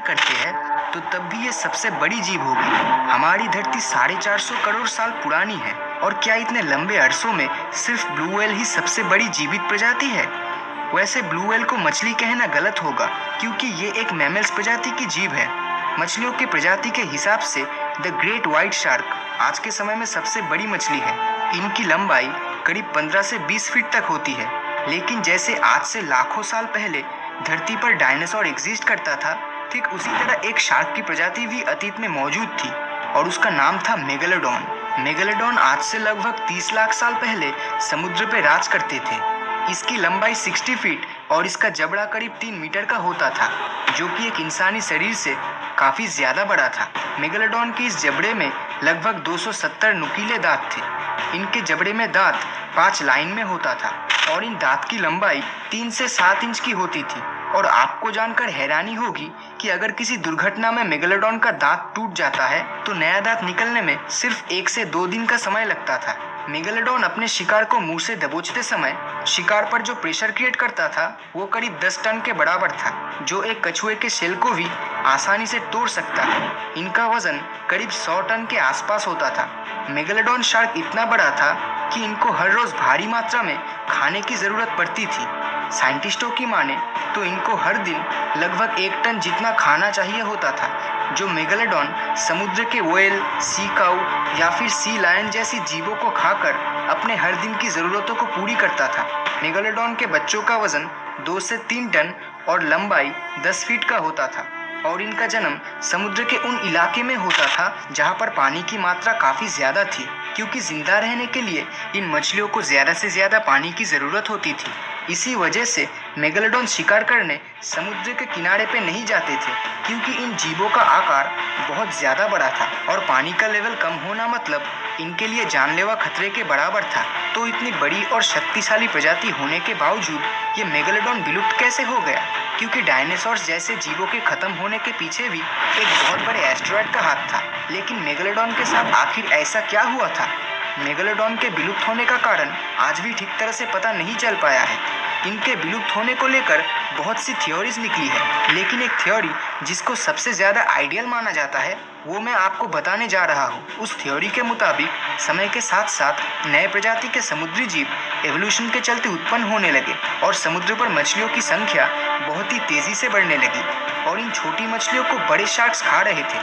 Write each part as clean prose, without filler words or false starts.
करते हैं तो तब भी ये सबसे बड़ी जीव होगी। हमारी धरती 450 करोड़ साल पुरानी है और क्या इतने लंबे अरसों में सिर्फ ब्लू व्हेल ही सबसे बड़ी जीवित प्रजाति है? वैसे ब्लू व्हेल को मछली कहना गलत होगा क्योंकि ये एक मैमल्स प्रजाति की जीव है। मछलियों की प्रजाति के हिसाब से द ग्रेट व्हाइट शार्क आज के समय में सबसे बड़ी मछली है। इनकी लंबाई करीब 15 से 20 फीट तक होती है। लेकिन जैसे आज से लाखों साल पहले धरती पर डायनासोर एग्जिस्ट करता था, ठीक उसी तरह एक शार्क की प्रजाति भी अतीत में मौजूद थी और उसका नाम था मेगालोडॉन। मेगालोडॉन आज से लगभग 30 लाख साल पहले समुद्र पर राज करते थे। इसकी लंबाई 60 फीट और इसका जबड़ा करीब 3 मीटर का होता था, जो कि एक इंसानी शरीर से काफ़ी ज़्यादा बड़ा था। मेगालोडॉन के इस जबड़े में लगभग 270 नुकीले दांत थे। इनके जबड़े में दांत 5 लाइन में होता था और इन दांत की लंबाई 3 से 7 इंच की होती थी। और आपको जानकर हैरानी होगी कि अगर किसी दुर्घटना में मेगालोडॉन का दांत टूट जाता है तो नया दांत निकलने में सिर्फ 1 से 2 दिन का समय लगता था। मेगालोडॉन अपने शिकार को मुंह से दबोचते समय शिकार पर जो प्रेशर क्रिएट करता था वो करीब 10 टन के बराबर था, जो एक कछुए के शेल को भी आसानी से तोड़ सकता है। इनका वजन करीब 100 टन के आसपास होता था। मेगालोडॉन शार्क इतना बड़ा था कि इनको हर रोज भारी मात्रा में खाने की जरूरत पड़ती थी। साइंटिस्टों की माने तो इनको हर दिन लगभग 1 टन जितना खाना चाहिए होता था, जो मेगालोडॉन समुद्र के व्हेल, सी काऊ या फिर सी लायन जैसी जीवों को खाकर अपने हर दिन की ज़रूरतों को पूरी करता था। मेगालोडॉन के बच्चों का वजन 2 से 3 टन और लंबाई 10 फीट का होता था और इनका जन्म समुद्र के उन इलाके में होता था जहाँ पर पानी की मात्रा काफ़ी ज़्यादा थी, क्योंकि जिंदा रहने के लिए इन मछलियों को ज़्यादा से ज़्यादा पानी की ज़रूरत होती थी। इसी वजह से मेगालोडॉन शिकार करने समुद्र के किनारे पे नहीं जाते थे, क्योंकि इन जीवों का आकार बहुत ज़्यादा बड़ा था और पानी का लेवल कम होना मतलब इनके लिए जानलेवा खतरे के बराबर था। तो इतनी बड़ी और शक्तिशाली प्रजाति होने के बावजूद ये मेगालोडॉन विलुप्त कैसे हो गया? क्योंकि डायनासोर्स जैसे जीवों के खत्म होने के पीछे भी एक बहुत बड़े एस्टेरॉयड का हाथ था। लेकिन मेगालोडॉन के साथ आखिर ऐसा क्या हुआ था? मेगालोडॉन के विलुप्त होने का कारण आज भी ठीक तरह से पता नहीं चल पाया है। इनके विलुप्त होने को लेकर बहुत सी थ्योरीज निकली है, लेकिन एक थ्योरी जिसको सबसे ज़्यादा आइडियल माना जाता है वो मैं आपको बताने जा रहा हूँ। उस थ्योरी के मुताबिक समय के साथ साथ नए प्रजाति के समुद्री जीव एवोल्यूशन के चलते उत्पन्न होने लगे और समुद्र पर मछलियों की संख्या बहुत ही तेज़ी से बढ़ने लगी और इन छोटी मछलियों को बड़े शार्क्स खा रहे थे।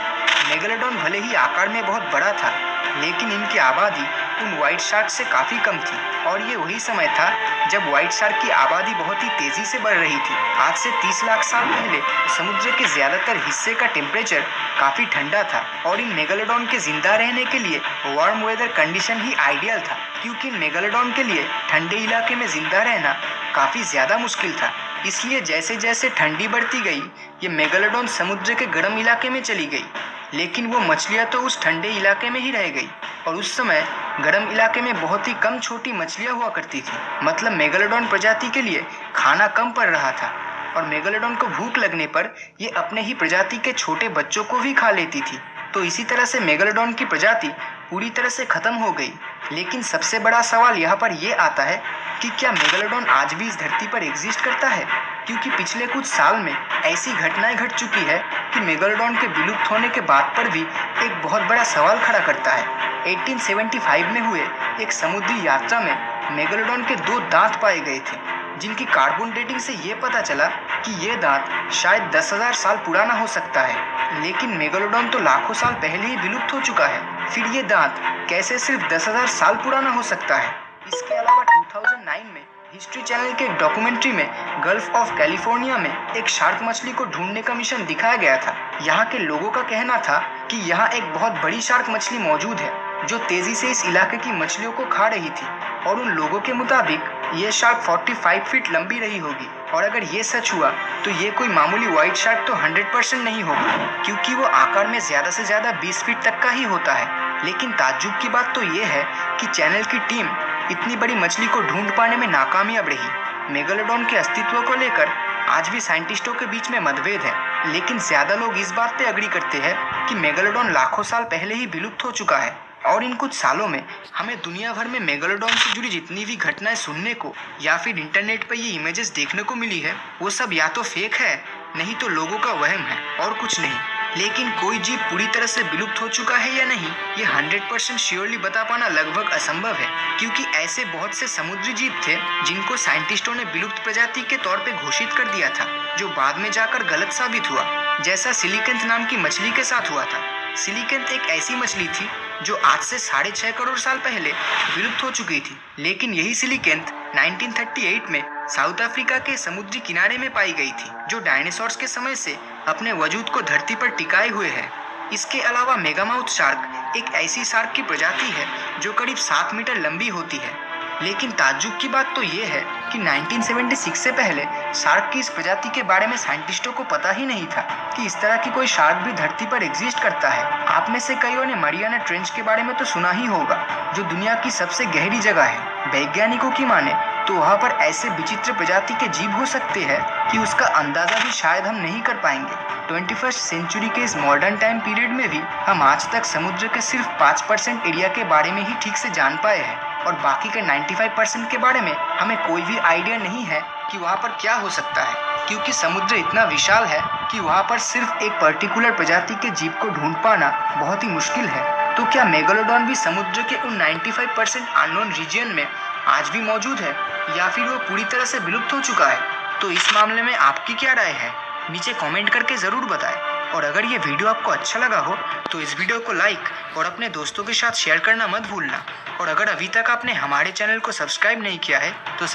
मेगालोडॉन भले ही आकार में बहुत बड़ा था, लेकिन इनकी आबादी उन व्हाइट शार्क से काफ़ी कम थी और ये वही समय था जब व्हाइट शार्क की आबादी बहुत ही तेज़ी से बढ़ रही थी। आज से 30 लाख साल पहले समुद्र के ज़्यादातर हिस्से का टेम्परेचर काफ़ी ठंडा था और इन मेगालोडॉन के ज़िंदा रहने के लिए वार्म वेदर कंडीशन ही आइडियल था, क्योंकि मेगालोडॉन के लिए ठंडे इलाके में ज़िंदा रहना काफ़ी ज़्यादा मुश्किल था। इसलिए जैसे जैसे ठंडी बढ़ती गई ये मेगालोडॉन समुद्र के गर्म इलाके में चली गई, लेकिन वो मछलियाँ तो उस ठंडे इलाके में ही रह गई और उस समय गर्म इलाके में बहुत ही कम छोटी मछलियाँ हुआ करती थी। मतलब मेगालोडॉन प्रजाति के लिए खाना कम पड़ रहा था और मेगालोडॉन को भूख लगने पर ये अपने ही प्रजाति के छोटे बच्चों को भी खा लेती थी। तो इसी तरह से मेगालोडॉन की प्रजाति पूरी तरह से ख़त्म हो गई। लेकिन सबसे बड़ा सवाल यहाँ पर ये आता है कि क्या मेगालोडॉन आज भी इस धरती पर एग्जिस्ट करता है? क्योंकि पिछले कुछ साल में ऐसी घटनाएं घट चुकी है कि मेगालोडॉन के विलुप्त होने के बाद पर भी एक बहुत बड़ा सवाल खड़ा करता है। 1875 में हुए एक समुद्री यात्रा में मेगालोडॉन के 2 दांत पाए गए थे, जिनकी कार्बन डेटिंग से ये पता चला कि ये दांत शायद 10,000 साल पुराना हो सकता है। लेकिन मेगालोडॉन तो लाखों साल पहले ही विलुप्त हो चुका है, फिर ये दांत कैसे सिर्फ 10,000 साल पुराना हो सकता है? इसके अलावा 2009 में हिस्ट्री चैनल के एक डॉक्यूमेंट्री में गल्फ ऑफ कैलिफोर्निया में एक शार्क मछली को ढूंढने का मिशन दिखाया गया था। यहाँ के लोगों का कहना था कि यहाँ एक बहुत बड़ी शार्क मछली मौजूद है जो तेजी से इस इलाके की मछलियों को खा रही थी और उन लोगों के मुताबिक ये शार्क 45 फीट लंबी रही होगी। और अगर ये सच हुआ तो ये कोई मामूली व्हाइट शार्क तो 100% नहीं होगा, क्योंकि वो आकार में ज़्यादा से ज़्यादा 20 फीट तक का ही होता है। लेकिन ताज्जुब की बात तो ये है कि चैनल की टीम इतनी बड़ी मछली को ढूंढ पाने में नाकामयाब रही। मेगालोडॉन के अस्तित्व को लेकर आज भी साइंटिस्टों के बीच में मतभेद है, लेकिन ज़्यादा लोग इस बात पे अग्री करते हैं कि मेगालोडॉन लाखों साल पहले ही विलुप्त हो चुका है। और इन कुछ सालों में हमें दुनिया भर में मेगालोडॉन से जुड़ी जितनी भी घटनाएं सुनने को या फिर इंटरनेट पर ये इमेजेस देखने को मिली है, वो सब या तो फेक है, नहीं तो लोगों का वहम है और कुछ कुछ नहीं। लेकिन कोई जीव पूरी तरह से विलुप्त हो चुका है या नहीं, ये 100% श्योरली बता पाना लगभग असंभव है, क्योंकि ऐसे बहुत से समुद्री जीव थे जिनको साइंटिस्टों ने विलुप्त प्रजाति के तौर पे घोषित कर दिया था, जो बाद में जाकर गलत साबित हुआ, जैसा सिलिकेंथ नाम की मछली के साथ हुआ था। सिलिकेंथ एक ऐसी मछली थी जो आज से 6.5 करोड़ साल पहले विलुप्त हो चुकी थी, लेकिन यही सिलिकेंथ 1938 में साउथ अफ्रीका के समुद्री किनारे में पाई गई थी, जो डायनासोर्स के समय से अपने वजूद को धरती पर टिकाए हुए है। इसके अलावा मेगामाउथ शार्क एक ऐसी शार्क की प्रजाति है जो करीब 7 मीटर लंबी होती है। लेकिन ताज्जुब की बात तो ये है कि 1976 से पहले शार्क की इस प्रजाति के बारे में साइंटिस्टों को पता ही नहीं था कि इस तरह की कोई शार्क भी धरती पर एग्जिस्ट करता है। आप में से कईयों ने मरियाना ट्रेंच के बारे में तो सुना ही होगा, जो दुनिया की सबसे गहरी जगह है। वैज्ञानिकों की माने तो वहाँ पर ऐसे विचित्र प्रजाति के जीव हो सकते हैं कि उसका अंदाजा भी शायद हम नहीं कर पाएंगे। 21st सेंचुरी के इस मॉडर्न टाइम पीरियड में भी हम आज तक समुद्र के सिर्फ 5% एरिया के बारे में ही ठीक से जान पाए हैं, और बाकी के 95% के बारे में हमें कोई भी आइडिया नहीं है कि वहाँ पर क्या हो सकता है, क्योंकि समुद्र इतना विशाल है कि वहाँ पर सिर्फ एक पर्टिकुलर प्रजाति के जीव को ढूंढ पाना बहुत ही मुश्किल है। तो क्या मेगालोडॉन भी समुद्र के उन 95% अननोन रीजन में आज भी मौजूद है, या फिर वो पूरी तरह से विलुप्त हो चुका है? तो इस मामले में आपकी क्या राय है, नीचे कमेंट करके ज़रूर बताएं। और अगर ये वीडियो आपको अच्छा लगा हो तो इस वीडियो को लाइक और अपने दोस्तों के साथ शेयर करना मत भूलना। और अगर अभी तक आपने हमारे चैनल को सब्सक्राइब नहीं किया है तो